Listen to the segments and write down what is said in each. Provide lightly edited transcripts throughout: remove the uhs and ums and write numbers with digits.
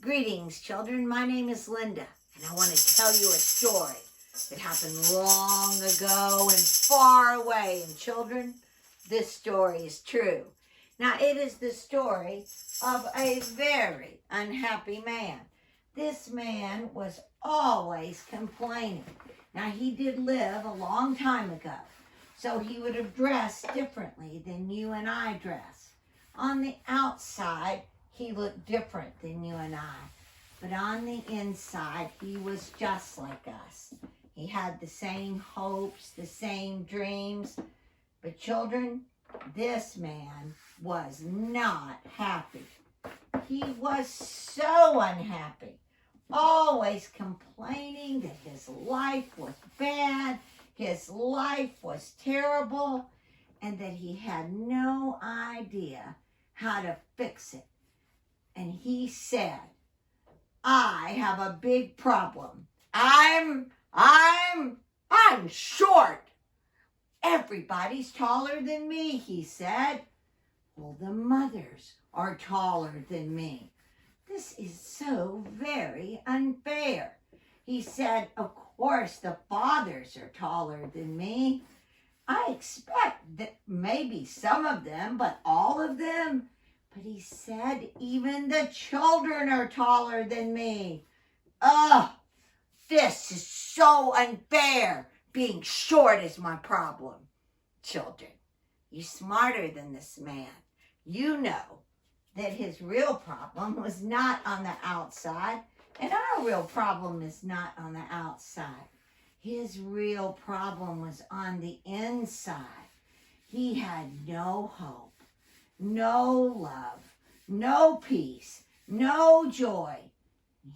Greetings, children. My name is Linda, and I want to tell you a story that happened long ago and far away. And children, this story is true. Now, it is the story of a very unhappy man. This man was always complaining. Now, he did live a long time ago, so he would have dressed differently than you and I dress. On the outside, he looked different than you and I, but on the inside, he was just like us. He had the same hopes, the same dreams, but children, this man was not happy. He was so unhappy, always complaining that his life was bad, his life was terrible, and that he had no idea how to fix it. And he said, I have a big problem. I'm short. Everybody's taller than me, he said. Well, the mothers are taller than me. This is so very unfair. He said, of course, the fathers are taller than me. I expect that maybe some of them, but all of them. But he said, even the children are taller than me. Ugh, this is so unfair. Being short is my problem. Children, you're smarter than this man. You know that his real problem was not on the outside, and our real problem is not on the outside. His real problem was on the inside. He had no hope, no love, no peace, no joy.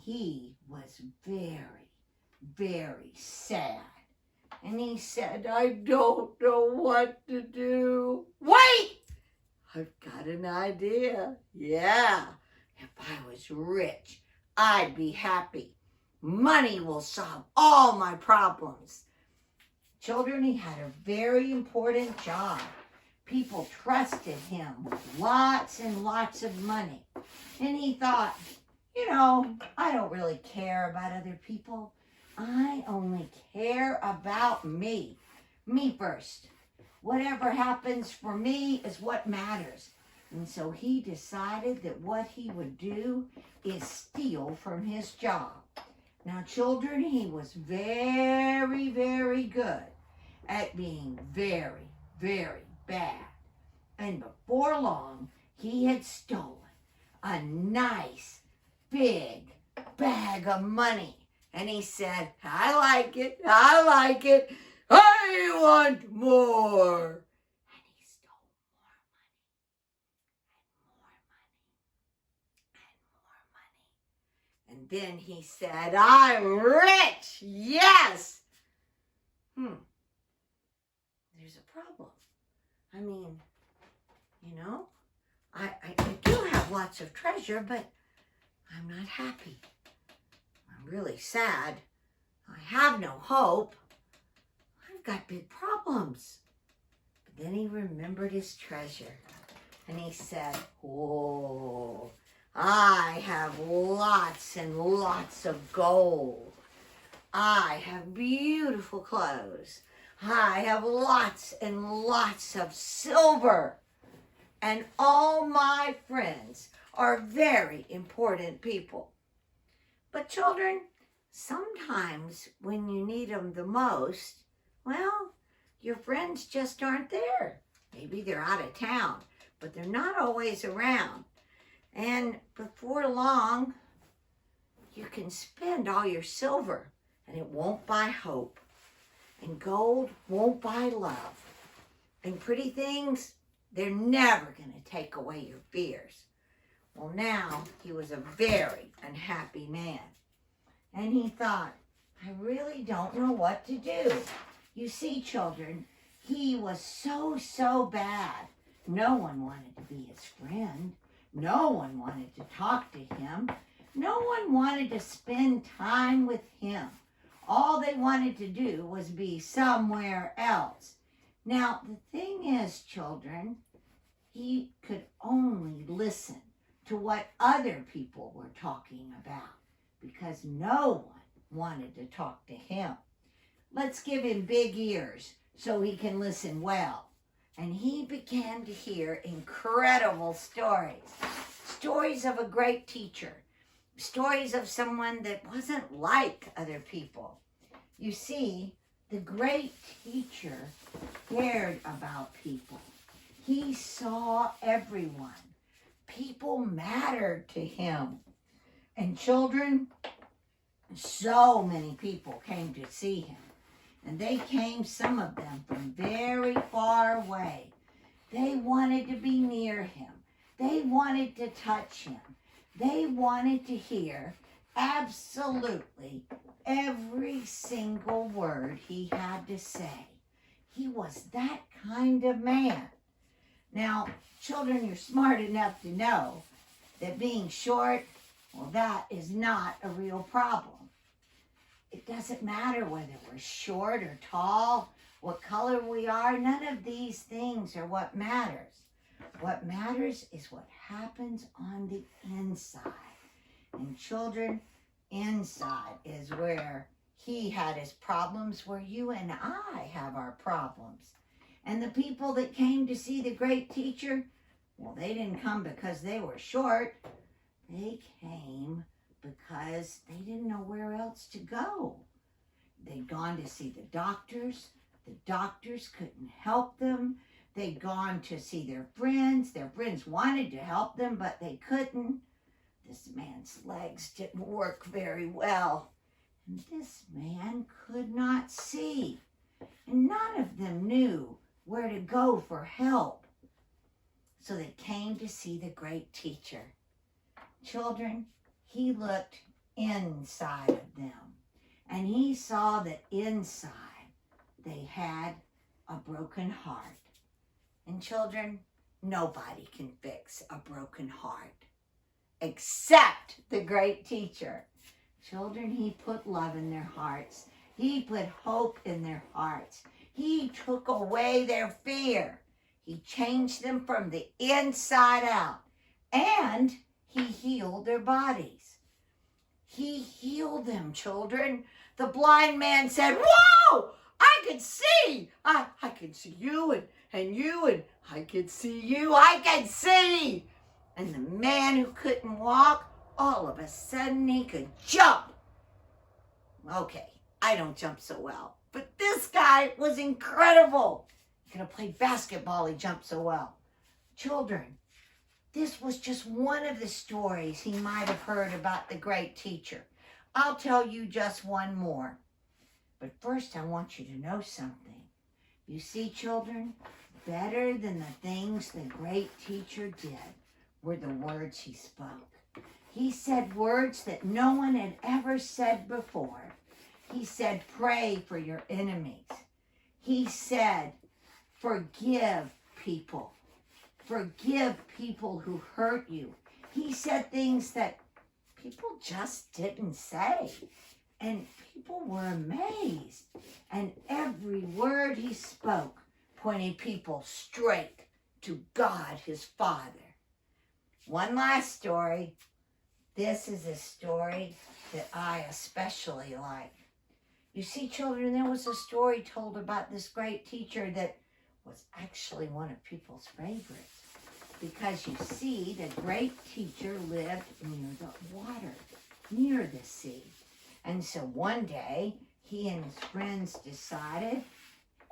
He was very, very sad. And he said, I don't know what to do. Wait! I've got an idea. Yeah, if I was rich, I'd be happy. Money will solve all my problems. Children, he had a very important job. People trusted him with lots and lots of money. And he thought, I don't really care about other people. I only care about me. Me first. Whatever happens for me is what matters. And so he decided that what he would do is steal from his job. Now, children, he was very, very good at being very, very bad. And before long, he had stolen a nice, big bag of money. And he said, I like it, I want more. And he stole more money, and more money, and more money. And then he said, I'm rich, yes. There's a problem. I mean, I do have lots of treasure, but I'm not happy. I'm really sad. I have no hope. I've got big problems. But then he remembered his treasure, and he said, oh, I have lots and lots of gold. I have beautiful clothes. I have lots and lots of silver. And all my friends are very important people. But children, sometimes when you need them the most, well, your friends just aren't there. Maybe they're out of town, but they're not always around. And before long, you can spend all your silver, and it won't buy hope. And gold won't buy love. And pretty things, they're never going to take away your fears. Well, now he was a very unhappy man. And he thought, I really don't know what to do. You see, children, he was so bad. No one wanted to be his friend. No one wanted to talk to him. No one wanted to spend time with him. All they wanted to do was be somewhere else. Now, the thing is, children, he could only listen to what other people were talking about because no one wanted to talk to him. Let's give him big ears so he can listen well. And he began to hear incredible stories. Stories of a great teacher. Stories of someone that wasn't like other people. You see, the great teacher cared about people. He saw everyone. People mattered to him. And children, so many people came to see him. And they came, some of them, from very far away. They wanted to be near him. They wanted to touch him. They wanted to hear absolutely every single word he had to say. He was that kind of man. Now, children, you're smart enough to know that being short, well, that is not a real problem. It doesn't matter whether we're short or tall, what color we are. None of these things are what matters. What matters is what happens on the inside. And children, inside is where he had his problems, where you and I have our problems. And the people that came to see the great teacher, well, they didn't come because they were short. They came because they didn't know where else to go. They'd gone to see the doctors. The doctors couldn't help them. They'd gone to see their friends. Their friends wanted to help them, but they couldn't. This man's legs didn't work very well. And this man could not see. And none of them knew where to go for help. So they came to see the great teacher. Children, he looked inside of them. And he saw that inside they had a broken heart. And children, nobody can fix a broken heart except the great teacher. Children, he put love in their hearts. He put hope in their hearts. He took away their fear. He changed them from the inside out. And he healed their bodies. He healed them, children. The blind man said, "Whoa! I can see! I can see you and you, and I can see you. I can see!" And the man who couldn't walk, all of a sudden he could jump. Okay, I don't jump so well, but this guy was incredible. He could have played basketball, he jumped so well. Children, this was just one of the stories he might have heard about the great teacher. I'll tell you just one more. But first, I want you to know something. You see, children, better than the things the great teacher did were the words he spoke. He said words that no one had ever said before. He said, pray for your enemies. He said, forgive people. Forgive people who hurt you. He said things that people just didn't say. And people were amazed. And every word he spoke pointed people straight to God, his Father. One last story. This is a story that I especially like. You see, children, there was a story told about this great teacher that was actually one of people's favorites. Because you see, the great teacher lived near the water, near the sea. And so one day, he and his friends decided,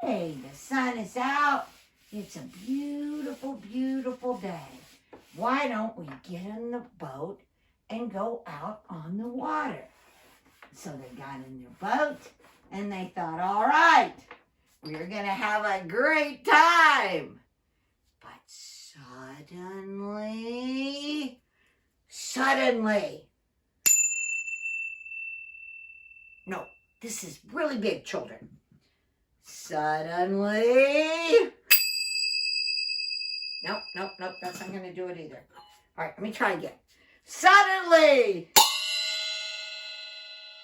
hey, the sun is out. It's a beautiful, beautiful day. Why don't we get in the boat and go out on the water? So they got in their boat and they thought, all right, we're going to have a great time. But suddenly, no, this is really big, children. Suddenly, nope, that's not going to do it either. All right, let me try again. Suddenly,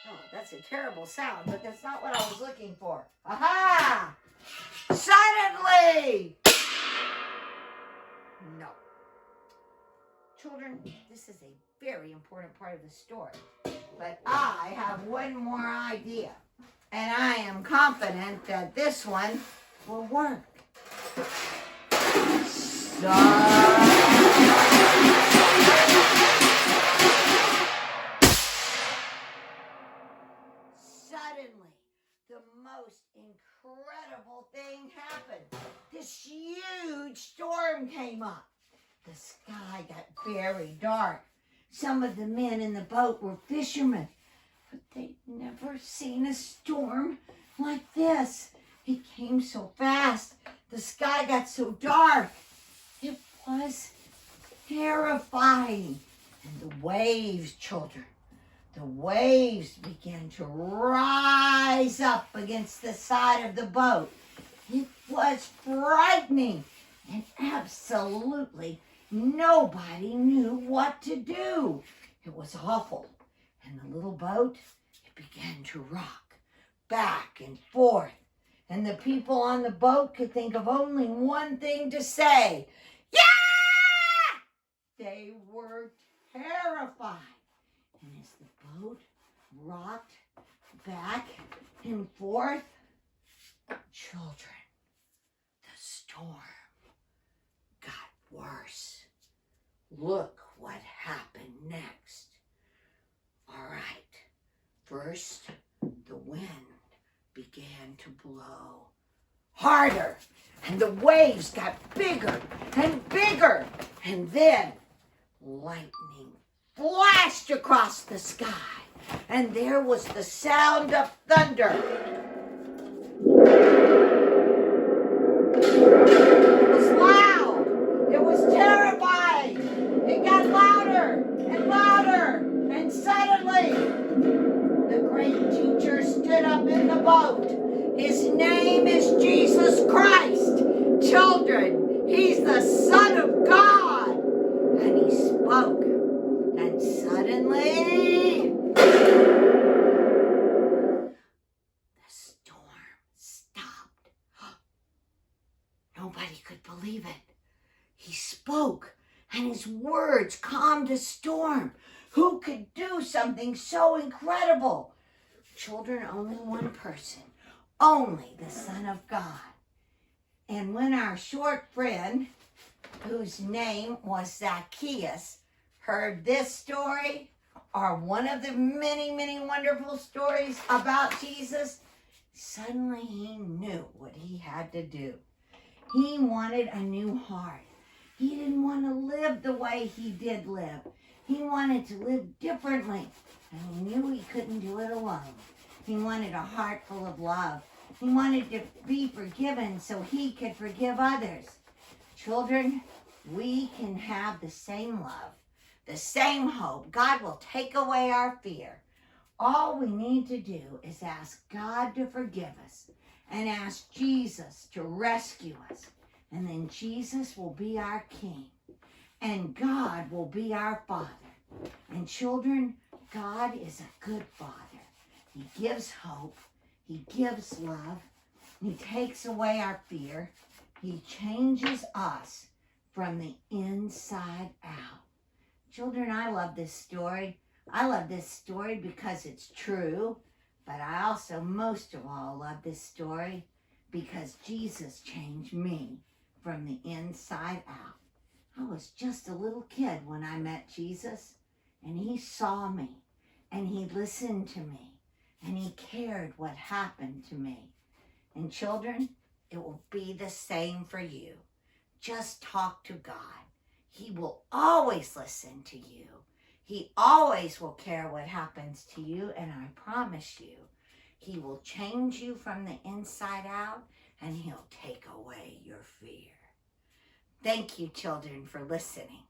oh, that's a terrible sound, but that's not what I was looking for. Aha! Suddenly, no. Children, this is a very important part of the story. But I have one more idea. And I am confident that this one will work. Suddenly, the most incredible thing happened. This huge storm came up. The sky got very dark. Some of the men in the boat were fishermen, but they'd never seen a storm like this. It came so fast. The sky got so dark. It was terrifying. And the waves, children, the waves began to rise up against the side of the boat. It was frightening, and absolutely nobody knew what to do. It was awful. And the little boat, it began to rock back and forth. And the people on the boat could think of only one thing to say. Yeah! They were terrified. And as the boat rocked back and forth, children, the storm got worse. Look what happened next. All right, first the wind began to blow harder, and the waves got bigger and bigger, and then lightning flashed across the sky, and there was the sound of thunder. It was loud. It was terrifying. It got louder and louder, and suddenly the great teacher stood up in the boat. His name is Jesus Christ. Children, he's the Son of God. And he spoke. And suddenly, the storm stopped. Nobody could believe it. He spoke, and his words calmed a storm. Who could do something so incredible? Children, only one person. Only the Son of God. And when our short friend, whose name was Zacchaeus, heard this story, or one of the many, many wonderful stories about Jesus, suddenly he knew what he had to do. He wanted a new heart. He didn't want to live the way he did live. He wanted to live differently, and he knew he couldn't do it alone. He wanted a heart full of love. He wanted to be forgiven so he could forgive others. Children, we can have the same love, the same hope. God will take away our fear. All we need to do is ask God to forgive us and ask Jesus to rescue us. And then Jesus will be our King. And God will be our Father. And children, God is a good Father. He gives hope. He gives love. He takes away our fear. He changes us from the inside out. Children, I love this story. I love this story because it's true. But I also, most of all, love this story because Jesus changed me from the inside out. I was just a little kid when I met Jesus, and he saw me, and he listened to me, and he cared what happened to me. And children, it will be the same for you. Just talk to God. He will always listen to you. He always will care what happens to you, and I promise you, he will change you from the inside out, and he'll take away your fear. Thank you, children, for listening.